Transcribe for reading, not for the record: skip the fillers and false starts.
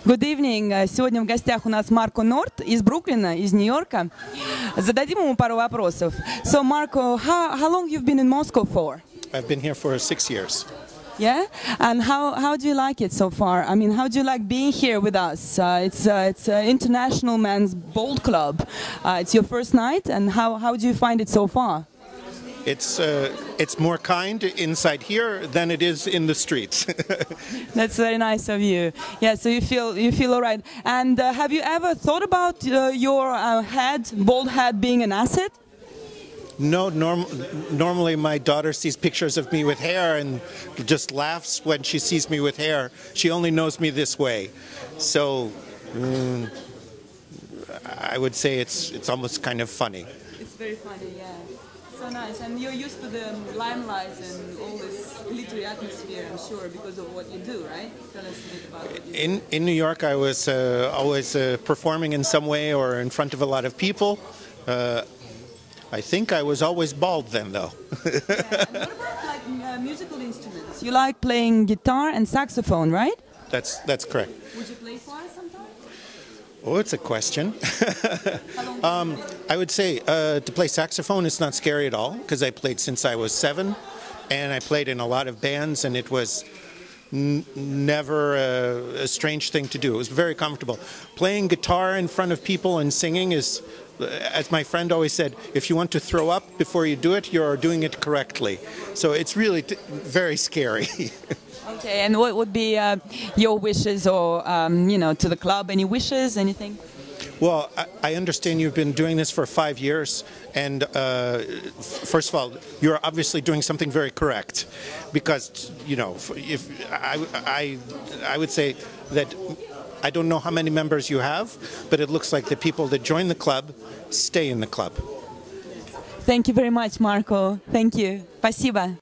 Good evening. Сегодня в гостях у нас Марко Норт из Бруклина, из Нью-Йорка. Зададим ему пару вопросов. So, Marco, how long you've been in Moscow for? I've been here for 6 years. Yeah, and how do you like it so far? I mean, how do you like being here with us? It's International Men's Bold Club. It's your first night, and how do you find it so far? It's more kind inside here than it is in the streets. That's very nice of you. Yeah, so you feel all right. And have you ever thought about your bald head, being an asset? No, normally my daughter sees pictures of me with hair and just laughs when she sees me with hair. She only knows me this way. So I would say it's almost kind of funny. It's very funny, yeah. So nice. And you're used to the limelight and all this glittery atmosphere, I'm sure, because of what you do, right? Tell us a bit about what you do. In New York, I was always performing in some way or in front of a lot of people. I think I was always bald then, though. Yeah. And what about like musical instruments? You like playing guitar and saxophone, right? That's correct. Would you play for us sometime? Oh, it's a question. How long I would say to play saxophone is not scary at all because I played since I was 7, and I played in a lot of bands, and it was never a strange thing to do. It was very comfortable. Playing guitar in front of people and singing is, as my friend always said, if you want to throw up before you do it, you're doing it correctly. So it's really very scary. Okay, and what would be your wishes, or to the club? Any wishes? Anything? Well, I understand you've been doing this for 5 years, and first of all, you're obviously doing something very correct, because if I would say that I don't know how many members you have, but it looks like the people that join the club stay in the club. Thank you very much, Marco. Thank you. Спасибо.